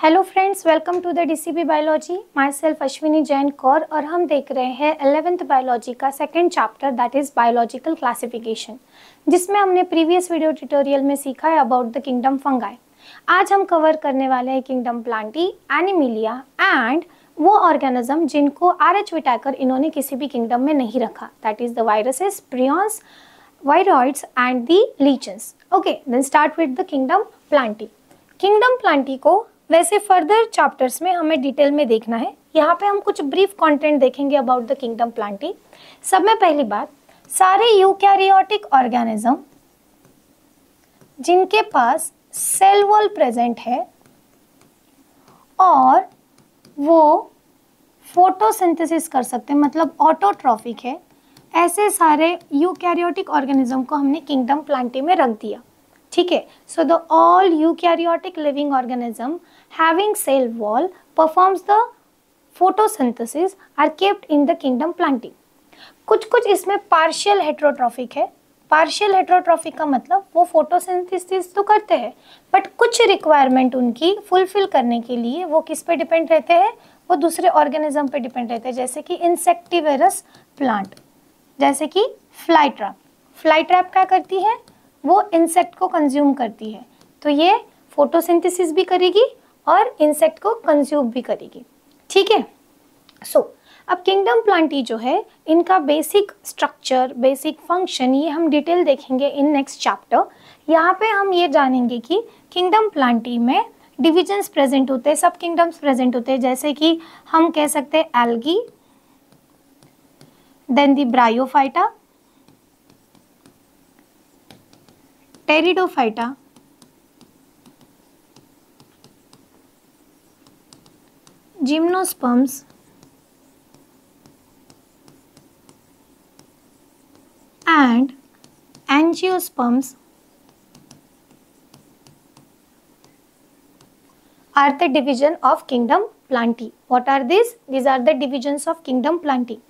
Hello friends, welcome to the DCB biology. Myself Ashwini Jain Kaur और हम देख रहे हैं 11th बायोलॉजी का second chapter that is biological classification, जिसमें हमने प्रीवियस वीडियो ट्यूटोरियल में सीखा है अबाउट द किंगडम फंगाई। आज हम कवर करने वाले हैं किंगडम प्लांटी, एनिमिलिया एंड वो ऑर्गेनिज्म जिनको आर.एच. व्हिटेकर इन्होंने किसी भी किंगडम में नहीं रखा, that is the viruses, prions, viroids and the lichens. Okay, then start with the kingdom plantae. Kingdom plantae को वैसे फर्दर चैप्टर्स में हमें डिटेल में देखना है। यहाँ पे हम कुछ ब्रीफ कंटेंट देखेंगे अबाउट द किंगडम प्लांटी। सब में पहली बात, सारे यूकैरियोटिक ऑर्गेनिज्म जिनके पास सेल वॉल प्रेजेंट है और वो फोटोसिंथेसिस कर सकते हैं, मतलब ऑटोट्रॉफिक है, ऐसे सारे यूकैरियोटिक ऑर्गेनिज्म को हमने किंगडम प्लांटी में रख दिया। ठीक है, so the all eukaryotic living organism having cell wall performs the photosynthesis are kept in the kingdom plantae। कुछ इसमें पार्शियल हेट्रोट्रॉफिक है। पार्शियल हेट्रोट्रॉफिक का मतलब वो फोटोसिंथेसिस तो करते हैं बट कुछ रिक्वायरमेंट उनकी फुलफिल करने के लिए वो किस पे डिपेंड रहते हैं, वो दूसरे ऑर्गेनिज्म पे डिपेंड रहते हैं, जैसे कि इंसेक्टिवेरस प्लांट, जैसे कि फ्लाई ट्रैप। फ्लाई ट्रैप क्या करती है, वो इंसेक्ट को कंज्यूम करती है, तो ये फोटोसिंथेसिस भी करेगी और इंसेक्ट को कंज्यूम भी करेगी। ठीक है, सो अब किंगडम प्लांटी जो है, इनका बेसिक स्ट्रक्चर, बेसिक फंक्शन, ये हम डिटेल देखेंगे इन नेक्स्ट चैप्टर। यहाँ पे हम ये जानेंगे कि किंगडम प्लांटी में डिविजन्स प्रेजेंट होते हैं, सब किंगडम्स प्रेजेंट होते हैं, जैसे कि हम कह सकते हैं algae, then the bryophyta, pteridophyta, gymnosperms, and angiosperms are the division of kingdom plantae. What are these? These are the divisions of kingdom plantae.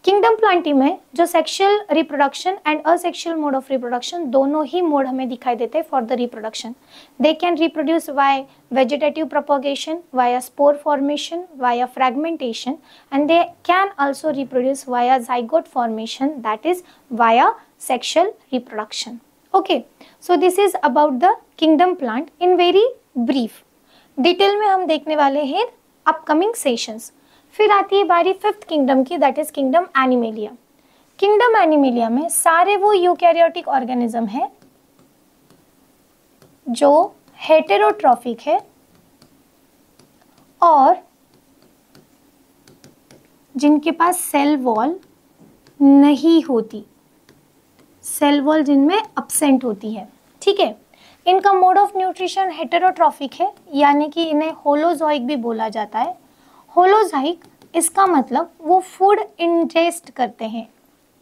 Kingdom plantae में जो sexual reproduction and asexual mode of reproduction, दोनों ही mode हमें दिखाई देते हैं for the reproduction. They can reproduce by vegetative propagation, via spore formation, via fragmentation, and they can also reproduce via zygote formation, that is via sexual reproduction. Okay, so this is about the kingdom plant in very brief. Detail में हम देखने वाले हैं upcoming sessions. फिर आती है बारी fifth kingdom की, that is kingdom Animalia. Kingdom Animalia में सारे वो यूकैरियोटिक ऑर्गेनिज्म है जो हेटेरोट्रॉफिक है और जिनके पास सेल वॉल नहीं होती, सेल वॉल जिनमें अब्सेंट होती है। ठीक है, इनका मोड ऑफ न्यूट्रिशन हेटेरोट्रॉफिक है, यानी कि इन्हें होलोजोइक भी बोला जाता है। होलोजाइक, इसका मतलब वो फूड इंजेस्ट करते हैं,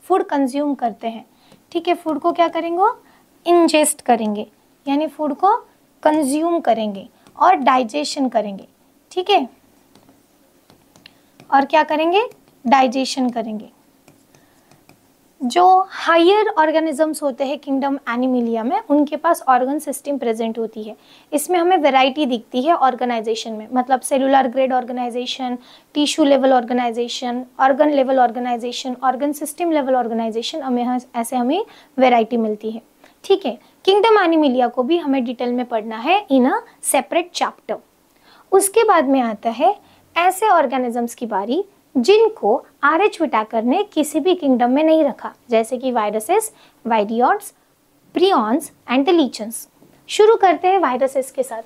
फूड कंज्यूम करते हैं। ठीक है, फूड को क्या करेंगे, वो इंजेस्ट करेंगे, यानी फूड को कंज्यूम करेंगे और डाइजेशन करेंगे। ठीक है, और क्या करेंगे, डाइजेशन करेंगे। जो हायर ऑर्गेनिजम्स होते हैं किंगडम एनिमिलिया में, उनके पास ऑर्गन सिस्टम प्रेजेंट होती है। इसमें हमें वैरायटी दिखती है ऑर्गेनाइजेशन में, मतलब cellular grade organisation, tissue level organisation, organ level organisation, organ system level organisation, हमें वैरायटी मिलती है। ठीक है, किंगडम एनिमिलिया को भी हमें डिटेल में पढ़ना है इन अ सेपरेट चैप्टर। उसके बाद में आता है ऐसे ऑर्गेनिजम्स की बारी जिनको आर.एच. व्हिटेकर ने किसी भी किंगडम में नहीं रखा, जैसे कि viruses, viroids, prions and the lichens. शुरू करते हैं वायरसेस के साथ।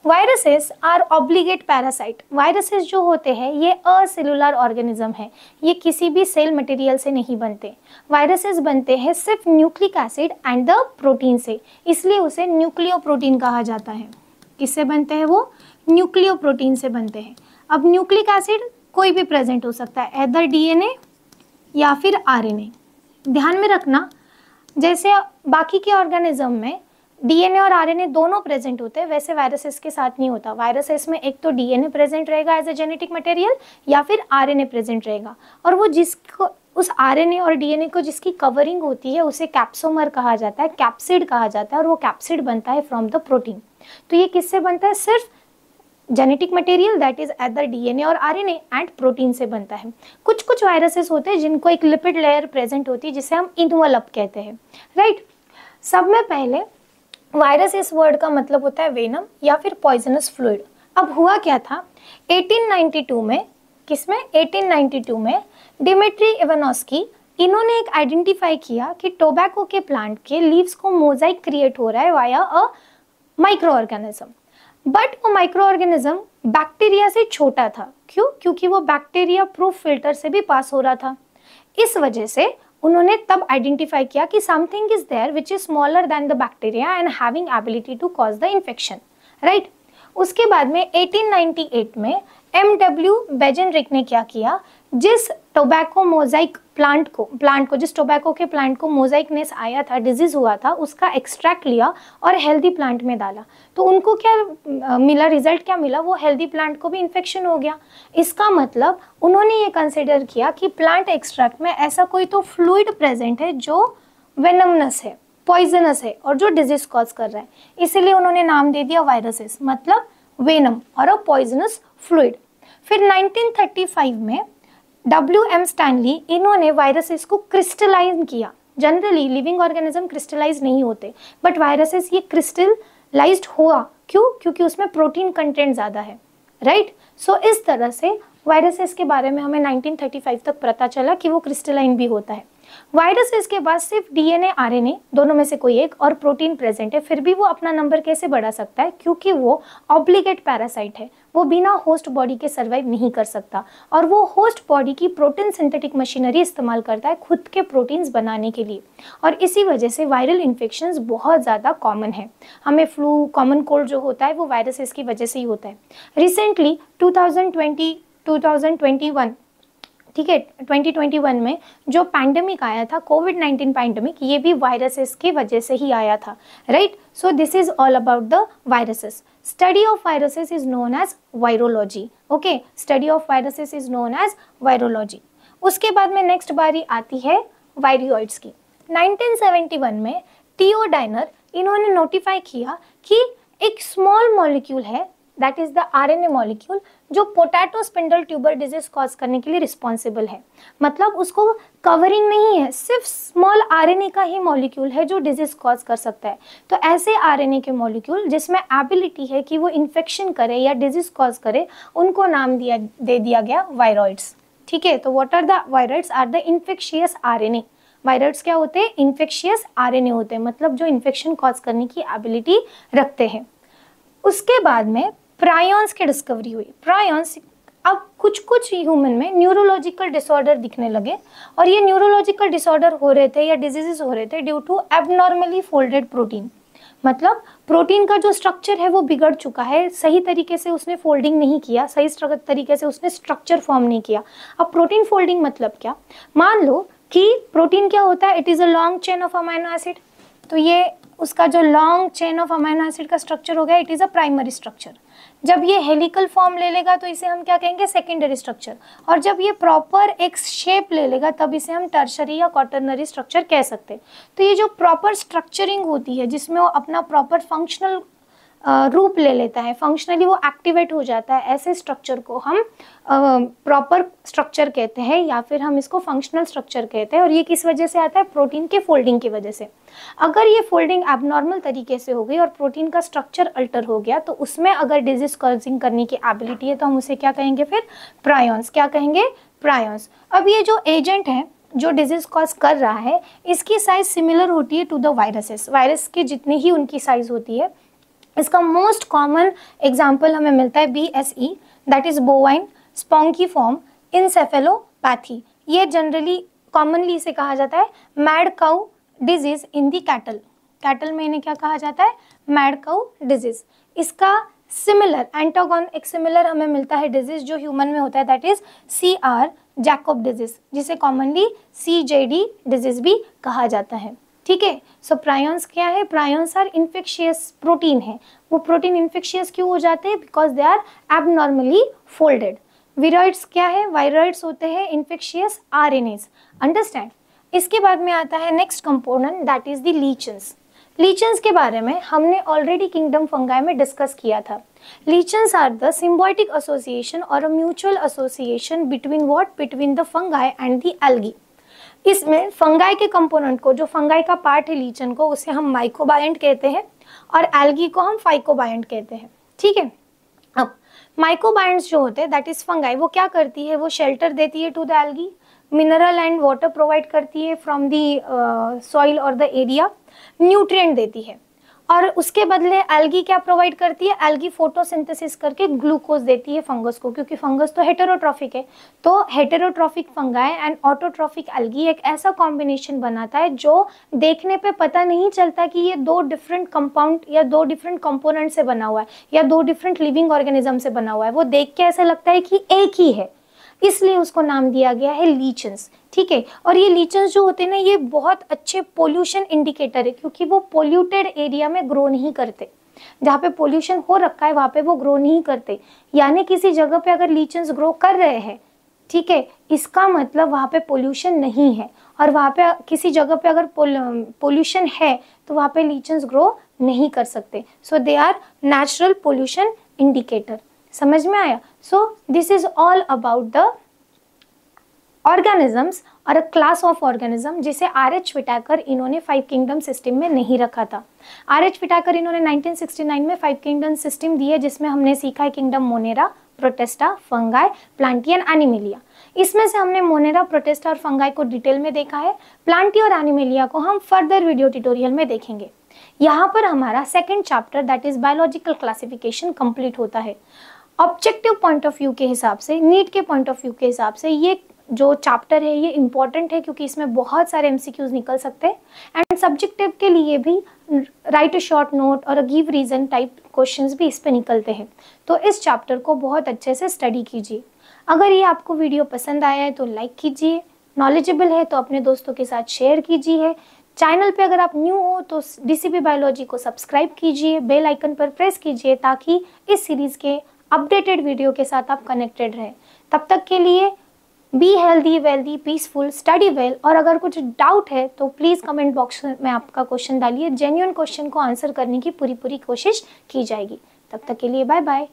Viruses are obligate parasite. Viruses जो होते हैं ये असेलुलर ऑर्गेनिज्म है, ये किसी भी सेल मटेरियल से नहीं बनते। वायरसेस बनते हैं सिर्फ nucleic acid and the protein से, इसलिए उसे न्यूक्लियोप्रोटीन कहा जाता है। किससे बनते हैं वो, न्यूक्लियोप्रोटीन से बनते हैं। अब न्यूक्लिक एसिड कोई भी प्रेजेंट हो सकता है, एदर डीएनए या फिर आरएनए। ध्यान में रखना, जैसे बाकी के ऑर्गेनिज्म में डीएनए और आरएनए दोनों प्रेजेंट होते हैं, वैसे वायरसेस के साथ नहीं होता। वायरसेस में एक तो डीएनए प्रेजेंट रहेगा एज ए जेनेटिक मटेरियल, या फिर आरएनए प्रेजेंट रहेगा, और वो जिसको उस आरएनए और डीएनए को जिसकी कवरिंग होती है उसे कैप्सोमर कहा जाता है, कैप्सिड कहा जाता है, और वो कैप्सिड बनता है फ्रॉम द प्रोटीन। तो ये किससे बनता है, सिर्फ genetic material that is either DNA और आरएनए एंड प्रोटीन से बनता है। कुछ कुछ वायरसेस होते हैं जिनको एक लिपिड लेयर प्रेजेंट होती है जिसे हम इन्वलप कहते हैं, राइट। सब में पहले वायरस इस वर्ड का मतलब होता है वेनम या फिर पॉइजनस फ्लूइड। अब हुआ क्या था 1892 में, किसमें 1892 में डिमिट्री इवानोस्की, इन्होंने एक आइडेंटिफाई किया कि टोबैको के प्लांट के लीव्स को मोजाइक क्रिएट हो रहा है via a micro organism. But वो माइक्रो ऑर्गेनिज्म बैक्टीरिया से छोटा था। क्यों? क्योंकि वो बैक्टीरिया प्रूफ फिल्टर से भी पास हो रहा था। इस वजह से उन्होंने तब आइडेंटिफाई किया कि something is there which is smaller than the bacteria and having ability to cause the infection, right. उसके बाद में 1898 में M.W. बेजेनरिक ने क्या किया, जिस टोबैको मोजाइक प्लांट को जिस टोबैको के प्लांट को मोजाइकनेस आया था, डिजीज हुआ था, उसका एक्सट्रैक्ट लिया और हेल्दी प्लांट में डाला। तो उनको क्या मिला, रिजल्ट क्या मिला, वो हेल्दी प्लांट को भी इन्फेक्शन हो गया। इसका मतलब उन्होंने ये कंसिडर किया कि प्लांट एक्सट्रैक्ट में ऐसा कोई तो फ्लूइड प्रेजेंट है जो वेनमनस है, पॉइजनस है और जो डिजीज कॉज कर रहा है। इसीलिए उन्होंने नाम दे दिया वायरसेस, मतलब वेनम और अ पॉइजनस फ्लूइड। फिर 1935 में W.M. स्टैनली, इन्होंने वायरसेस को क्रिस्टलाइज किया। जनरली लिविंग ऑर्गेनिज्म क्रिस्टलाइज नहीं होते, बट वायरसेस ये क्रिस्टलाइज्ड हुआ। क्यों? क्योंकि उसमें प्रोटीन कंटेंट ज़्यादा है, राइट। सो इस तरह से वायरसेस के बारे में हमें 1935 तक पता चला कि वो क्रिस्टलाइन भी होता है। वायरसेस के बाद सिर्फ डीएनए आरएनए दोनों में से कोई एक और प्रोटीन प्रेजेंट है, फिर भी वो अपना नंबर कैसे बढ़ा सकता है? क्योंकि वो ऑब्लिगेट पैरासाइट है, वो बिना होस्ट बॉडी के सर्वाइव नहीं कर सकता और वो होस्ट बॉडी की प्रोटीन सिंथेटिक मशीनरी इस्तेमाल करता है खुद के प्रोटीन्स बनाने के लिए। और इसी वजह से वायरल इन्फेक्शंस बहुत ज़्यादा कॉमन है। हमें फ्लू, कॉमन कोल्ड जो होता है वो वायरसेस की वजह से ही होता है। रिसेंटली 2021, ठीक है, 2021 में जो पैंडेमिक आया था, कोविड-19 पैंडेमिक, ये भी वायरसेस की वजह से ही आया था, right. So this is all about the viruses. Study of viruses is known as virology, okay, study of viruses is known as virology. उसके बाद में नेक्स्ट बारी आती है वायरियोइड्स की। 1971 में टीओ डाइनर, इन्होंने नोटिफाई किया कि एक स्मॉल मॉलिक्यूल है, that is the RNA molecule, जो potato spindle tuber disease cause करने के लिए रिस्पॉन्सिबल है। मतलब उसको कवरिंग नहीं है, सिर्फ स्मॉल आरएनए का ही मॉलिक्यूल है जो डिजीज कॉज कर सकता है। तो ऐसे आरएनए के मॉलिक्यूल जिसमें एबिलिटी है कि वो इन्फेक्शन करे या डिजीज कॉज करे, उनको नाम दे दिया गया वायरॉइड्स, ठीक है। तो what are the viroids? Are the infectious RNA. Viroids क्या होते हैं? इन्फेक्शियस आरएनए होते हैं, मतलब जो इन्फेक्शन कॉज करने की एबिलिटी रखते हैं। उसके बाद में प्रायॉन्स की डिस्कवरी हुई। प्रायॉन्स, अब कुछ कुछ ह्यूमन में न्यूरोलॉजिकल डिसऑर्डर दिखने लगे और ये न्यूरोलॉजिकल डिसऑर्डर हो रहे थे या डिजीजेस हो रहे थे due to abnormally folded protein. मतलब प्रोटीन का जो स्ट्रक्चर है वो बिगड़ चुका है, सही तरीके से उसने फोल्डिंग नहीं किया, सही तरीके से उसने स्ट्रक्चर फॉर्म नहीं किया। अब प्रोटीन फोल्डिंग मतलब क्या? मान लो कि प्रोटीन क्या होता है, it is a long chain of amino acid. तो ये उसका जो long chain of amino acid का स्ट्रक्चर हो गया, it is a primary structure. जब ये हेलिकल फॉर्म ले लेगा तो इसे हम क्या कहेंगे? Secondary structure. और जब ये प्रॉपर एक शेप ले लेगा तब इसे हम टर्शरी या क्वाटरनरी स्ट्रक्चर कह सकते हैं। तो ये जो प्रॉपर स्ट्रक्चरिंग होती है, जिसमें वो अपना प्रॉपर फंक्शनल रूप ले लेता है, फंक्शनली वो एक्टिवेट हो जाता है, ऐसे स्ट्रक्चर को हम प्रॉपर स्ट्रक्चर कहते हैं या फिर हम इसको फंक्शनल स्ट्रक्चर कहते हैं। और ये किस वजह से आता है? प्रोटीन के फोल्डिंग की वजह से। अगर ये फोल्डिंग एबनॉर्मल तरीके से हो गई और प्रोटीन का स्ट्रक्चर अल्टर हो गया तो उसमें अगर डिजीज कॉजिंग करने की एबिलिटी है तो हम उसे क्या कहेंगे? फिर प्रायॉन्स। क्या कहेंगे? प्रायॉन्स। अब ये जो एजेंट है जो डिजीज कॉज कर रहा है, इसकी साइज सिमिलर होती है टू द वायरसेस। वायरस की जितनी ही उनकी साइज होती है। इसका मोस्ट कॉमन एग्जाम्पल हमें मिलता है BSE, that is bovine spongiform encephalopathy. ये जनरली कॉमनली इसे कहा जाता है mad cow disease in the cattle. Cattle में इन्हें क्या कहा जाता है? Mad cow disease. इसका सिमिलर एंटागोन, एक सिमिलर हमें मिलता है डिजीज जो ह्यूमन में होता है, that is CR Jacob disease, जिसे कॉमनली CJD डिजीज भी कहा जाता है, ठीक है। सो प्रायॉन्स क्या है? प्रायॉन्स आर इन्फेक्शियस प्रोटीन है। वो प्रोटीन इन्फेक्शियस क्यों हो जाते हैं? Because they are abnormally folded. Viroids क्या है? वायरॉइड्स होते हैं इन्फेक्शियस RNAs, अंडरस्टैंड। इसके बाद में आता है next component, that is the lichens. Lichens के बारे में हमने ऑलरेडी किंगडम फंगाई में डिस्कस किया था। Lichens are the symbiotic association or a mutual association between what? Between the fungi and the algae. इसमें फंगाई के कंपोनेंट को, जो फंगाई का पार्ट है लीचन को, उसे हम माइकोबायंट कहते हैं और एल्गी को हम फाइकोबायंट कहते हैं। ठीक है, अब माइकोबायंट्स जो होते हैं दैट इज फंगाई, वो क्या करती है? वो शेल्टर देती है to the algae, mineral and water provide करती है फ्रॉम द सॉइल और द एरिया, न्यूट्रिएंट देती है, और उसके बदले एल्गी क्या प्रोवाइड करती है? एल्गी फोटोसिंथेसिस करके ग्लूकोज देती है फंगस को, क्योंकि फंगस तो हेटेरोट्रॉफिक है। तो heterotrophic fungi and autotrophic algae एक ऐसा कॉम्बिनेशन बनाता है जो देखने पे पता नहीं चलता कि ये दो डिफरेंट कंपाउंड या दो डिफरेंट कंपोनेंट से बना हुआ है या दो डिफरेंट लिविंग ऑर्गेनिज्म से बना हुआ है। वो देख के ऐसा लगता है कि एक ही है, इसलिए उसको नाम दिया गया है लीचेंस। ठीक है, और ये लीचेंस जो होते हैं ना, ये बहुत अच्छे पोल्यूशन इंडिकेटर है, क्योंकि वो पोल्यूटेड एरिया में ग्रो नहीं करते। जहाँ पे पोल्यूशन हो रखा है वहाँ पे वो ग्रो नहीं करते, यानी किसी जगह पे अगर लीचेंस ग्रो कर रहे हैं, ठीक है, इसका मतलब वहाँ पे पोल्यूशन नहीं है, और वहाँ पे किसी जगह पे अगर पोल्यूशन है तो वहाँ पे लीचेंस ग्रो नहीं कर सकते। So they are natural pollution indicator. समझ में आया? So this is all about the organisms और अ क्लास ऑफ ऑर्गेनिज्म, जिसे आर.एच. व्हिटेकर इन्होंने 5 किंगडम सिस्टम में नहीं रखा था। आर.एच. व्हिटेकर इन्होंने 1969 में 5 किंगडम सिस्टम दी है, जिसमें हमने सीखा है kingdom Monera, Protista, fungi, Plantae and animalia. इसमें से हमने मोनेरा, प्रोटेस्टा और फंगाई को डिटेल में देखा है। प्लांटी और एनिमेलिया को हम फर्दर वीडियो ट्यूटोरियल में देखेंगे। यहाँ पर हमारा second chapter that is biological classification complete होता है। ऑब्जेक्टिव पॉइंट ऑफ व्यू के हिसाब से, नीट के पॉइंट ऑफ व्यू के हिसाब से ये जो चैप्टर है ये इम्पॉर्टेंट है, क्योंकि इसमें बहुत सारे एमसीक्यूज निकल सकते हैं, एंड सब्जेक्टिव के लिए भी राइट अ शॉर्ट नोट और गिव रीजन टाइप क्वेश्चंस भी इस पे निकलते हैं। तो इस चैप्टर को बहुत अच्छे से स्टडी कीजिए। अगर ये आपको वीडियो पसंद आया है तो लाइक कीजिए, नॉलेजेबल है तो अपने दोस्तों के साथ शेयर कीजिए। चैनल पे अगर आप न्यू हो तो डीसीपी बायोलॉजी को सब्सक्राइब कीजिए, बेल आइकन पर प्रेस कीजिए, ताकि इस सीरीज के अपडेटेड वीडियो के साथ आप कनेक्टेड रहें। तब तक के लिए be healthy, wealthy, peaceful, study well. और अगर कुछ डाउट है तो प्लीज़ कमेंट बॉक्स में आपका क्वेश्चन डालिए। जेन्युइन क्वेश्चन को आंसर करने की पूरी कोशिश की जाएगी। तब तक के लिए बाय बाय।